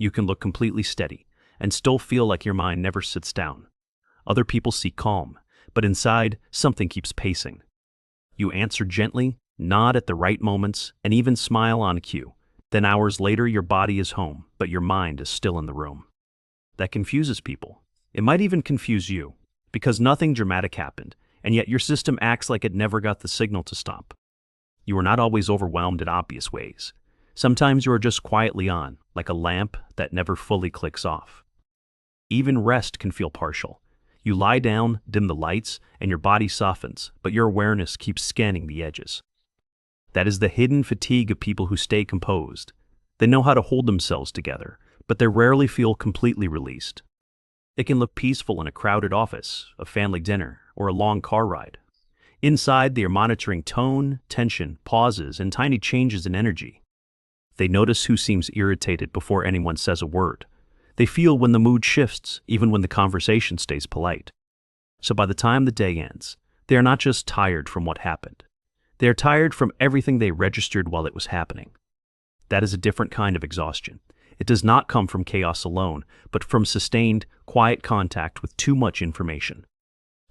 You can look completely steady and still feel like your mind never sits down. Other people seek calm, but inside, something keeps pacing. You answer gently, nod at the right moments, and even smile on cue. Then hours later, your body is home, but your mind is still in the room. That confuses people. It might even confuse you, because nothing dramatic happened, and yet your system acts like it never got the signal to stop. You are not always overwhelmed in obvious ways. Sometimes you are just quietly on, like a lamp that never fully clicks off. Even rest can feel partial. You lie down, dim the lights, and your body softens, but your awareness keeps scanning the edges. That is the hidden fatigue of people who stay composed. They know how to hold themselves together, but they rarely feel completely released. It can look peaceful in a crowded office, a family dinner, or a long car ride. Inside, they are monitoring tone, tension, pauses, and tiny changes in energy. They notice who seems irritated before anyone says a word. They feel when the mood shifts, even when the conversation stays polite. So by the time the day ends, they are not just tired from what happened. They are tired from everything they registered while it was happening. That is a different kind of exhaustion. It does not come from chaos alone, but from sustained, quiet contact with too much information.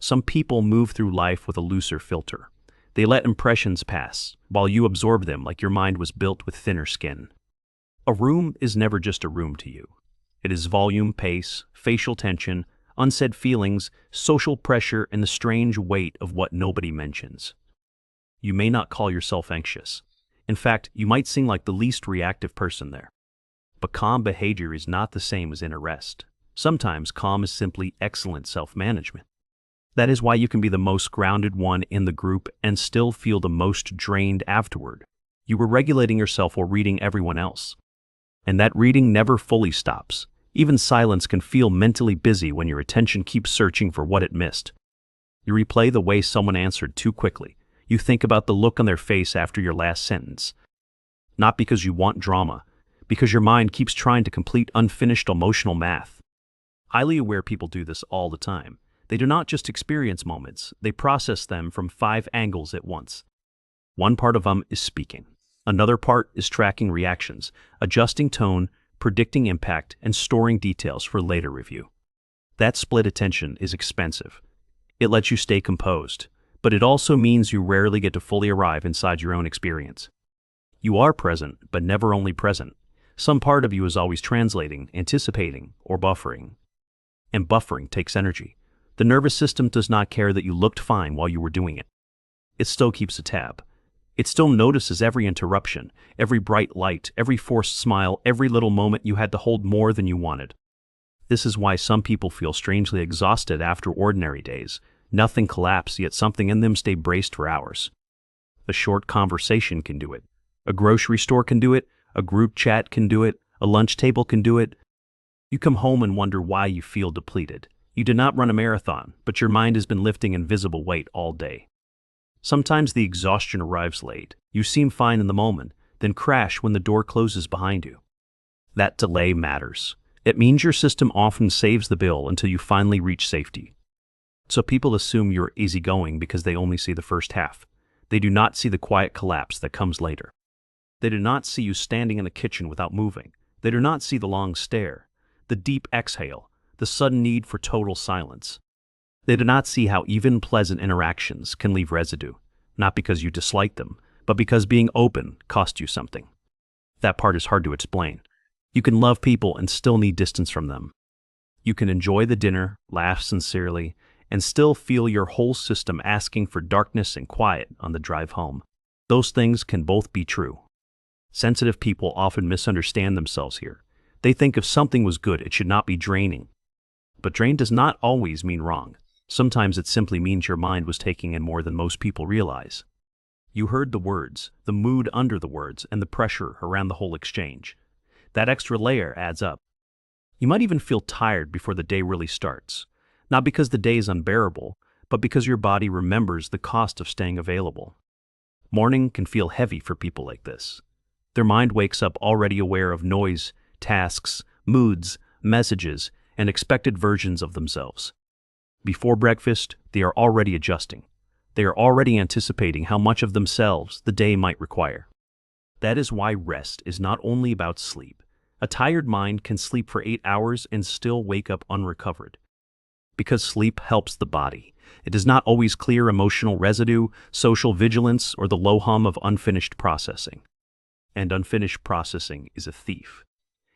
Some people move through life with a looser filter. They let impressions pass, while you absorb them like your mind was built with thinner skin. A room is never just a room to you. It is volume, pace, facial tension, unsaid feelings, social pressure, and the strange weight of what nobody mentions. You may not call yourself anxious. In fact, you might seem like the least reactive person there. But calm behavior is not the same as inner rest. Sometimes calm is simply excellent self-management. That is why you can be the most grounded one in the group and still feel the most drained afterward. You were regulating yourself while reading everyone else. And that reading never fully stops. Even silence can feel mentally busy when your attention keeps searching for what it missed. You replay the way someone answered too quickly. You think about the look on their face after your last sentence. Not because you want drama, because your mind keeps trying to complete unfinished emotional math. Highly aware people do this all the time. They do not just experience moments, they process them from 5 angles at once. One part of them is speaking. Another part is tracking reactions, adjusting tone, predicting impact, and storing details for later review. That split attention is expensive. It lets you stay composed, but it also means you rarely get to fully arrive inside your own experience. You are present, but never only present. Some part of you is always translating, anticipating, or buffering. And buffering takes energy. The nervous system does not care that you looked fine while you were doing it. It still keeps a tab. It still notices every interruption, every bright light, every forced smile, every little moment you had to hold more than you wanted. This is why some people feel strangely exhausted after ordinary days. Nothing collapsed, yet something in them stay braced for hours. A short conversation can do it. A grocery store can do it. A group chat can do it. A lunch table can do it. You come home and wonder why you feel depleted. You did not run a marathon, but your mind has been lifting invisible weight all day. Sometimes the exhaustion arrives late. You seem fine in the moment, then crash when the door closes behind you. That delay matters. It means your system often saves the bill until you finally reach safety. So people assume you're easygoing because they only see the first half. They do not see the quiet collapse that comes later. They do not see you standing in the kitchen without moving. They do not see the long stare, the deep exhale, the sudden need for total silence. They do not see how even pleasant interactions can leave residue, not because you dislike them, but because being open cost you something. That part is hard to explain. You can love people and still need distance from them. You can enjoy the dinner, laugh sincerely, and still feel your whole system asking for darkness and quiet on the drive home. Those things can both be true. Sensitive people often misunderstand themselves here. They think if something was good, it should not be draining. But drain does not always mean wrong. Sometimes it simply means your mind was taking in more than most people realize. You heard the words, the mood under the words, and the pressure around the whole exchange. That extra layer adds up. You might even feel tired before the day really starts. Not because the day is unbearable, but because your body remembers the cost of staying available. Morning can feel heavy for people like this. Their mind wakes up already aware of noise, tasks, moods, messages, and expected versions of themselves. Before breakfast, they are already adjusting. They are already anticipating how much of themselves the day might require. That is why rest is not only about sleep, A tired mind can sleep for 8 hours and still wake up unrecovered. Because sleep helps the body. It does not always clear emotional residue, social vigilance, or the low hum of unfinished processing. And unfinished processing is a thief.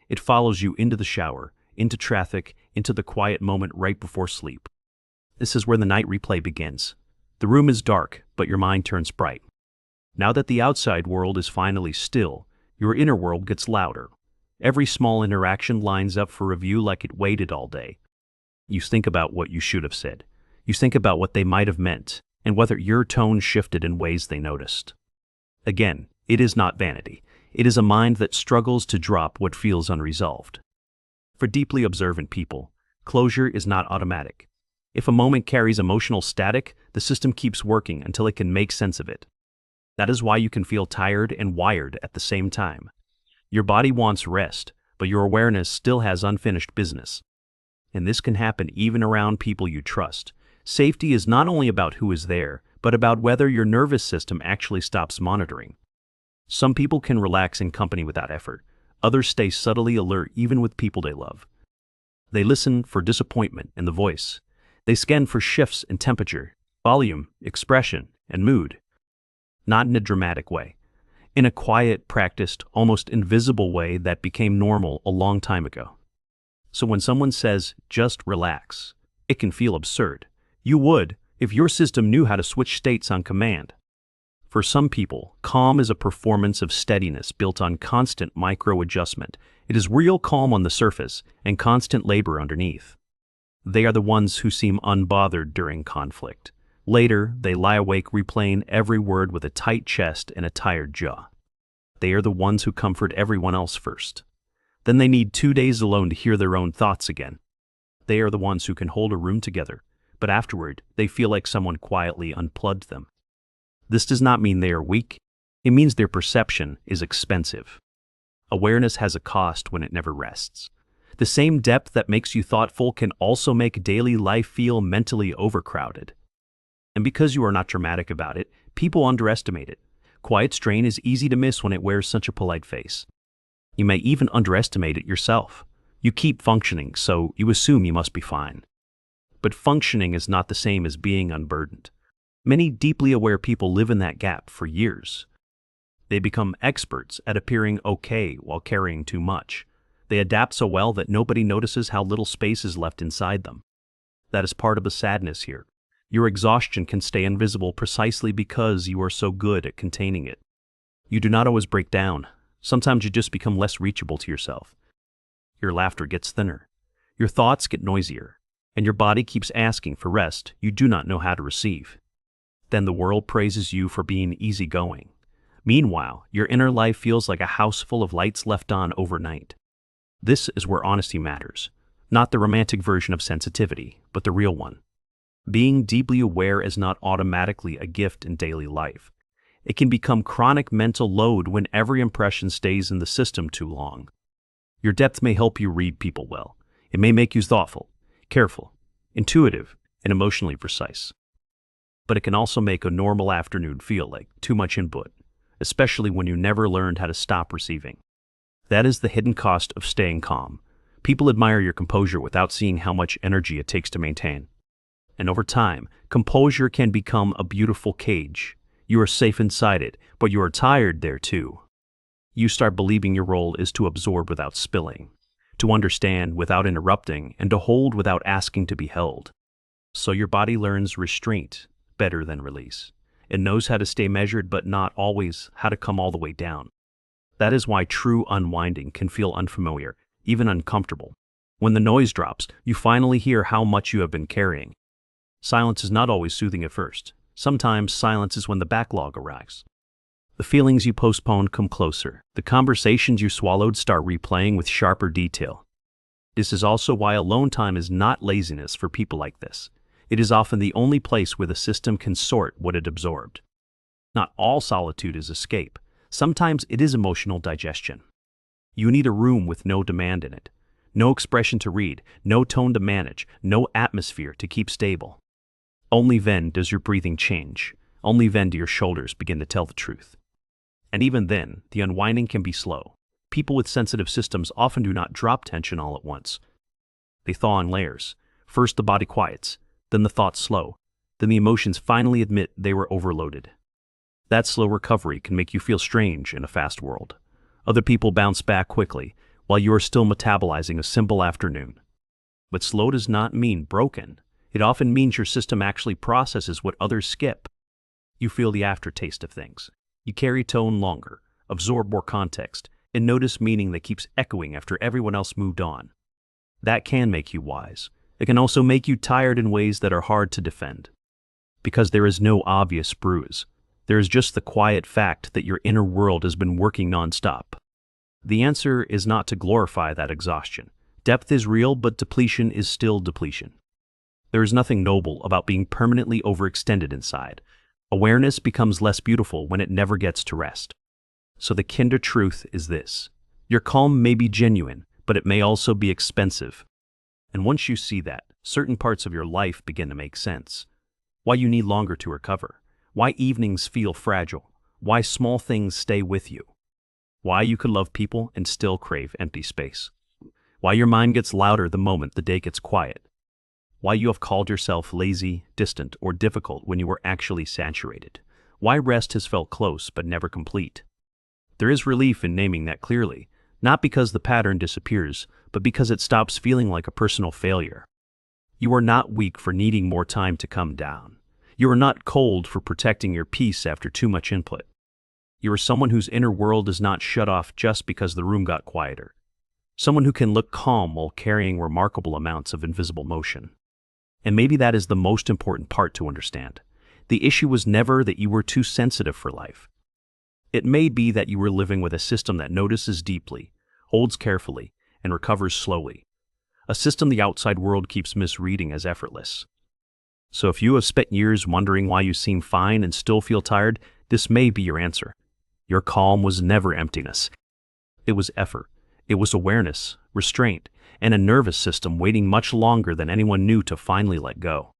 It follows you into the shower, into traffic, into the quiet moment right before sleep. This is where the night replay begins. The room is dark, but your mind turns bright. Now that the outside world is finally still, your inner world gets louder. Every small interaction lines up for review like it waited all day. You think about what you should have said. You think about what they might have meant, and whether your tone shifted in ways they noticed. Again, it is not vanity. It is a mind that struggles to drop what feels unresolved. For deeply observant people, closure is not automatic. If a moment carries emotional static, the system keeps working until it can make sense of it. That is why you can feel tired and wired at the same time. Your body wants rest, but your awareness still has unfinished business. And this can happen even around people you trust. Safety is not only about who is there, but about whether your nervous system actually stops monitoring. Some people can relax in company without effort. Others stay subtly alert even with people they love. They listen for disappointment in the voice. They scan for shifts in temperature, volume, expression, and mood. Not in a dramatic way. In a quiet, practiced, almost invisible way that became normal a long time ago. So when someone says, just relax, it can feel absurd. You would, if your system knew how to switch states on command. For some people, calm is a performance of steadiness built on constant micro-adjustment. It is real calm on the surface and constant labor underneath. They are the ones who seem unbothered during conflict. Later, they lie awake replaying every word with a tight chest and a tired jaw. They are the ones who comfort everyone else first. Then they need 2 days alone to hear their own thoughts again. They are the ones who can hold a room together, but afterward, they feel like someone quietly unplugged them. This does not mean they are weak. It means their perception is expensive. Awareness has a cost when it never rests. The same depth that makes you thoughtful can also make daily life feel mentally overcrowded. And because you are not dramatic about it, people underestimate it. Quiet strain is easy to miss when it wears such a polite face. You may even underestimate it yourself. You keep functioning, so you assume you must be fine. But functioning is not the same as being unburdened. Many deeply aware people live in that gap for years. They become experts at appearing okay while carrying too much. They adapt so well that nobody notices how little space is left inside them. That is part of the sadness here. Your exhaustion can stay invisible precisely because you are so good at containing it. You do not always break down. Sometimes you just become less reachable to yourself. Your laughter gets thinner. Your thoughts get noisier. And your body keeps asking for rest you do not know how to receive. Then the world praises you for being easygoing. Meanwhile, your inner life feels like a house full of lights left on overnight. This is where honesty matters. Not the romantic version of sensitivity, but the real one. Being deeply aware is not automatically a gift in daily life. It can become chronic mental load when every impression stays in the system too long. Your depth may help you read people well. It may make you thoughtful, careful, intuitive, and emotionally precise. But it can also make a normal afternoon feel like too much input, especially when you never learned how to stop receiving. That is the hidden cost of staying calm. People admire your composure without seeing how much energy it takes to maintain. And over time, composure can become a beautiful cage. You are safe inside it, but you are tired there too. You start believing your role is to absorb without spilling, to understand without interrupting, and to hold without asking to be held. So your body learns restraint better than release. It knows how to stay measured, but not always how to come all the way down. That is why true unwinding can feel unfamiliar, even uncomfortable. When the noise drops, you finally hear how much you have been carrying. Silence is not always soothing at first. Sometimes silence is when the backlog arrives. The feelings you postponed come closer. The conversations you swallowed start replaying with sharper detail. This is also why alone time is not laziness for people like this. It is often the only place where the system can sort what it absorbed. Not all solitude is escape. Sometimes it is emotional digestion. You need a room with no demand in it, no expression to read, no tone to manage, no atmosphere to keep stable. Only then does your breathing change. Only then do your shoulders begin to tell the truth. And even then, the unwinding can be slow. People with sensitive systems often do not drop tension all at once. They thaw in layers. First the body quiets, then the thoughts slow, then the emotions finally admit they were overloaded. That slow recovery can make you feel strange in a fast world. Other people bounce back quickly, while you are still metabolizing a simple afternoon. But slow does not mean broken. It often means your system actually processes what others skip. You feel the aftertaste of things. You carry tone longer, absorb more context, and notice meaning that keeps echoing after everyone else moved on. That can make you wise. It can also make you tired in ways that are hard to defend. Because there is no obvious bruise. There is just the quiet fact that your inner world has been working nonstop. The answer is not to glorify that exhaustion. Depth is real, but depletion is still depletion. There is nothing noble about being permanently overextended inside. Awareness becomes less beautiful when it never gets to rest. So the kinder truth is this. Your calm may be genuine, but it may also be expensive. And once you see that, certain parts of your life begin to make sense. Why you need longer to recover. Why evenings feel fragile. Why small things stay with you. Why you could love people and still crave empty space. Why your mind gets louder the moment the day gets quiet. Why you have called yourself lazy, distant, or difficult when you were actually saturated. Why rest has felt close but never complete. There is relief in naming that clearly, not because the pattern disappears, but because it stops feeling like a personal failure. You are not weak for needing more time to come down. You are not cold for protecting your peace after too much input. You are someone whose inner world is not shut off just because the room got quieter. Someone who can look calm while carrying remarkable amounts of invisible motion. And maybe that is the most important part to understand. The issue was never that you were too sensitive for life. It may be that you were living with a system that notices deeply, holds carefully, and recovers slowly. A system the outside world keeps misreading as effortless. So if you have spent years wondering why you seem fine and still feel tired, this may be your answer. Your calm was never emptiness. It was effort. It was awareness, restraint, and a nervous system waiting much longer than anyone knew to finally let go.